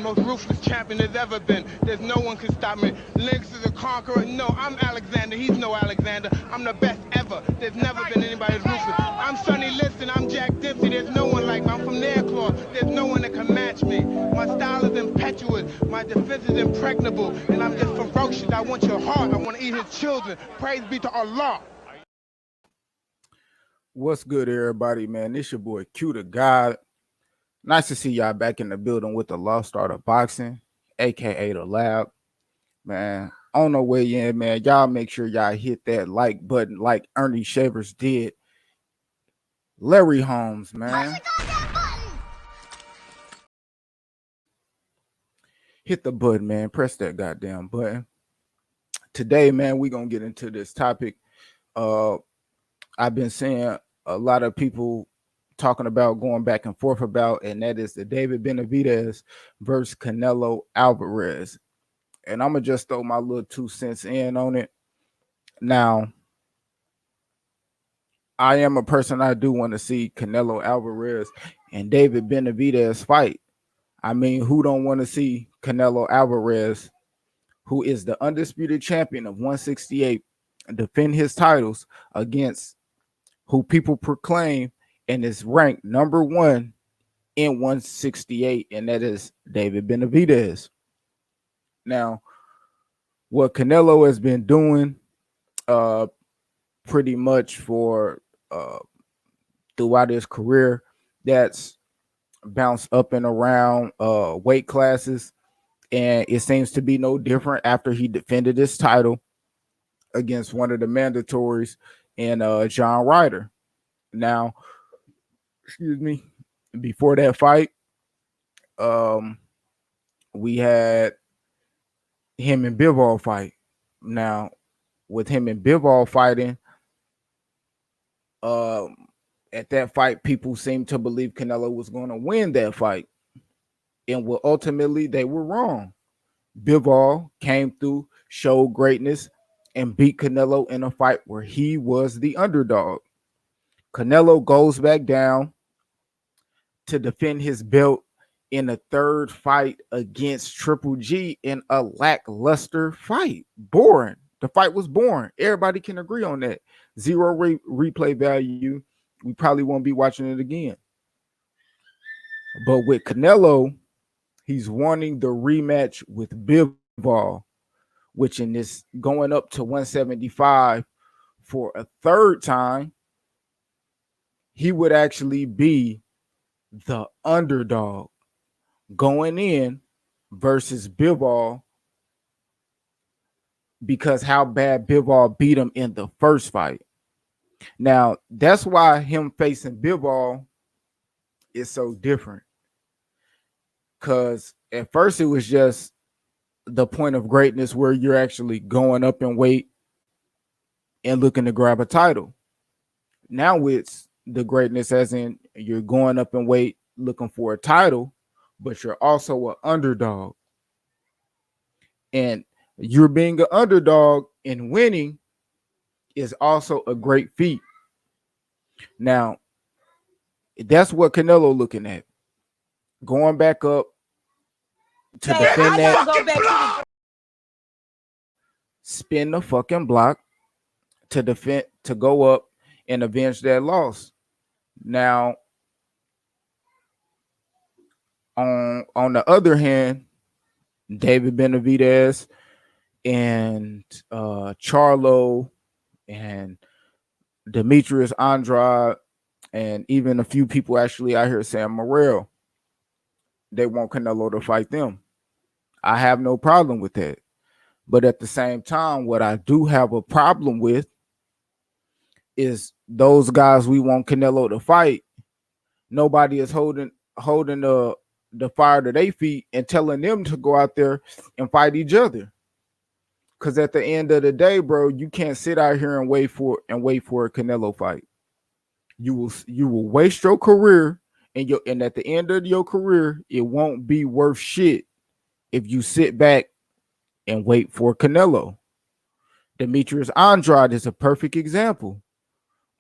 most ruthless champion there's ever been. There's no one can stop me. Lynx is a conqueror. No, I'm Alexander. He's no Alexander. I'm the best ever. There's never been anybody as ruthless. I'm Sonny Liston. I'm Jack Dempsey. There's no one like me. I'm from their claw. There's no one that can match me. My style is impetuous. My defense is impregnable. And I'm just ferocious. I want your heart. I want to eat his children. Praise be to Allah. What's good, everybody, man? This your boy Q the God. Nice to see y'all back in the building with the Lost Art of Boxing, aka the Lab. Man, on the way in, man, y'all make sure y'all hit that like button like Ernie Shavers did. Larry Holmes, man. Hit the button, man. Press that goddamn button. Today, man, we're going to get into this topic. I've been seeing a lot of people talking about going back and forth about, and that is the David Benavidez versus Canelo Alvarez. And I'm going to just throw my little 2 cents in on it. Now, I am a person, I do want to see Canelo Alvarez and David Benavidez fight. I mean, who don't want to see Canelo Alvarez, who is the undisputed champion of 168, defend his titles against who people proclaim and is ranked number 1 in 168, and that is David Benavidez. Now, what Canelo has been doing pretty much for throughout his career, that's bounced up and around weight classes, and it seems to be no different after he defended his title against one of the mandatories and John Ryder. Now, excuse me, before that fight, we had him and Bivol fight. Now, with him and Bivol fighting, at that fight, people seemed to believe Canelo was going to win that fight. And well, ultimately, they were wrong. Bivol came through, showed greatness, and beat Canelo in a fight where he was the underdog. Canelo goes back down to defend his belt in a third fight against Triple G in a lackluster fight. Boring. The fight was boring. Everybody can agree on that. Zero replay value. We probably won't be watching it again. But with Canelo, he's wanting the rematch with Bivol, which in this going up to 175 for a third time, he would actually be the underdog going in versus Bivol, because how bad Bivol beat him in the first fight. Now, that's why him facing Bivol is so different. Because at first it was just the point of greatness where you're actually going up in weight and looking to grab a title. Now it's the greatness as in you're going up in weight looking for a title, but you're also an underdog. And you're being an underdog and winning is also a great feat. Now, that's what Canelo looking at. Going back up to defend that, spin the fucking block to defend, to go up and avenge that loss. Now, on the other hand, David Benavidez and Charlo and Demetrius Andrade and even a few people actually out here saying Morrell, they want Canelo to fight them. I have no problem with that. But at the same time, what I do have a problem with is those guys we want Canelo to fight. Nobody is holding the fire to their feet and telling them to go out there and fight each other. Because at the end of the day, bro, you can't sit out here and wait for a Canelo fight. You will waste your career, and at the end of your career, it won't be worth shit if you sit back and wait for Canelo. Demetrius Andrade is a perfect example.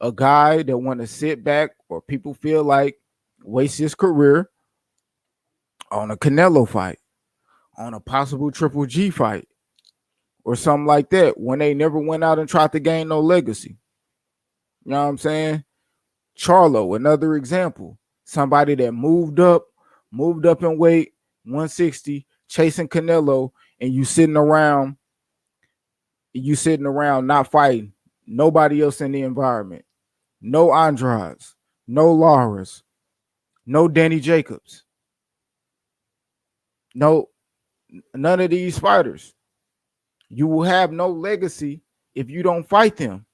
A guy that want to sit back, or people feel like waste his career on a Canelo fight. on a possible Triple G fight or something like that when they never went out and tried to gain no legacy. You know what I'm saying? Charlo, another example. Somebody that moved up in weight, 160, chasing Canelo, and you sitting around not fighting. Nobody else in the environment. No Andrades, no Lauras, no Danny Jacobs, no none of these fighters. You will have no legacy if you don't fight them.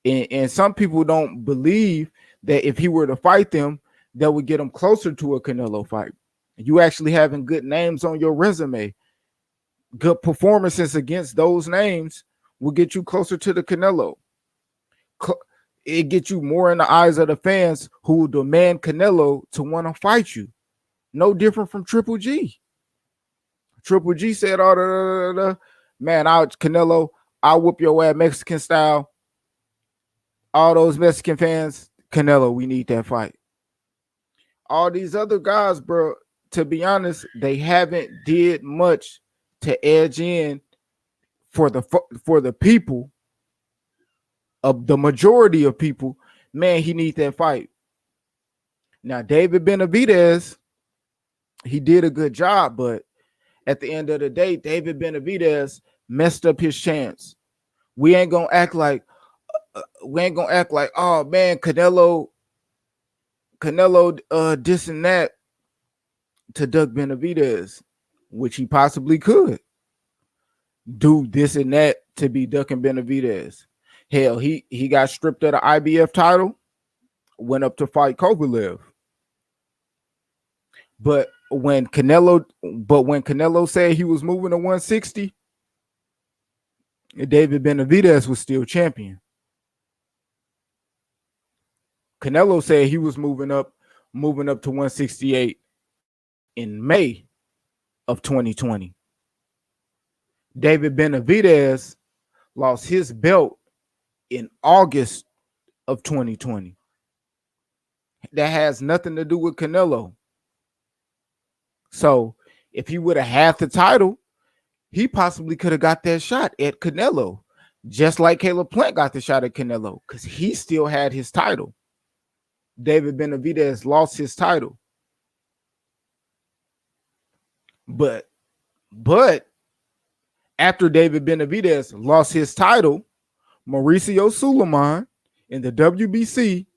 And some people don't believe that if he were to fight them, that would get him closer to a Canelo fight. You actually having good names on your resume, good performances against those names will get you closer to the Canelo. It gets you more in the eyes of the fans who demand Canelo to want to fight you. No different from Triple G. Triple G said, "Oh, man, Canelo, I'll whoop your ass Mexican style." All those Mexican fans, Canelo, we need that fight. All these other guys, bro, to be honest, they haven't did much to edge in for the people of the majority of people. Man, he need that fight. Now, David Benavidez, he did a good job, but at the end of the day, David Benavidez messed up his chance. We ain't gonna act like oh man, Canelo this and that to Doug Benavidez, which he possibly could do this and that to be Doug and Benavidez. Hell, he got stripped of the IBF title, went up to fight Kovalev. But when Canelo said he was moving to 160, David Benavidez was still champion. Canelo said he was moving up to 168 in May of 2020. David Benavidez lost his belt in August of 2020. That has nothing to do with Canelo. So if he would have had the title, he possibly could have got that shot at Canelo, just like Caleb Plant got the shot at Canelo, because he still had his title. David Benavidez lost his title. But after David Benavidez lost his title, Mauricio Suleiman in the WBC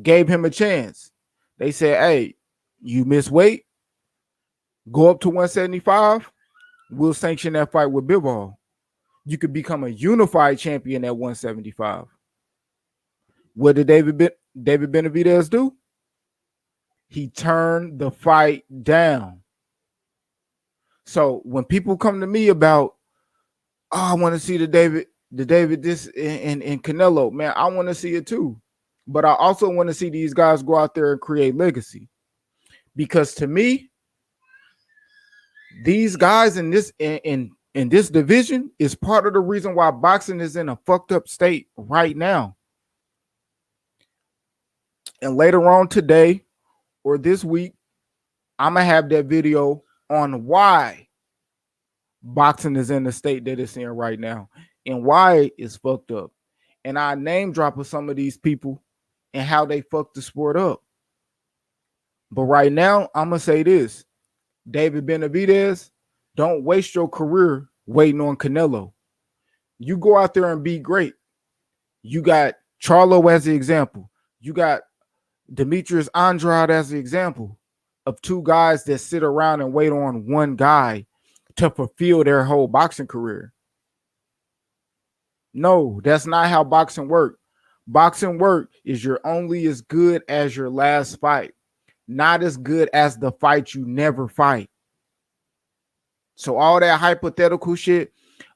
gave him a chance. They said, hey, you miss weight, go up to 175, we'll sanction that fight with Bivol. You could become a unified champion at 175. What did David Benavidez do? He turned the fight down. So when people come to me about, oh, I want to see the David this and Canelo, man, I want to see it too. But I also want to see these guys go out there and create legacy. Because to me, these guys in this division is part of the reason why boxing is in a fucked up state right now. And later on today or this week, I'm going to have that video on why boxing is in the state that it's in right now and why it's fucked up. And I name drop of some of these people and how they fucked the sport up. But right now, I'm going to say this. David Benavidez, don't waste your career waiting on Canelo. You go out there and be great. You got Charlo as the example. You got Demetrius Andrade as the example of two guys that sit around and wait on one guy to fulfill their whole boxing career. No, that's not how boxing works. Boxing work is you're only as good as your last fight, not as good as the fight you never fight. So all that hypothetical shit,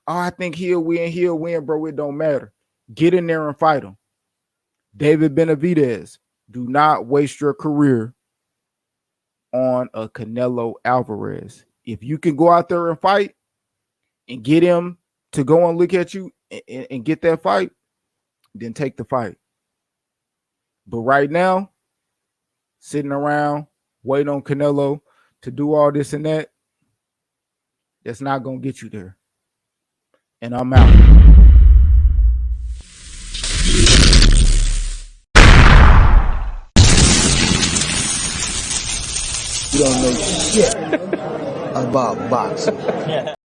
oh, I think he'll win, bro. It don't matter. Get in there and fight him. David Benavidez, do not waste your career on a Canelo Alvarez. If you can go out there and fight and get him to go and look at you and get that fight, then take the fight. But right now, sitting around waiting on Canelo to do all this and that, that's not gonna get you there. And I'm out. You don't know shit about boxing.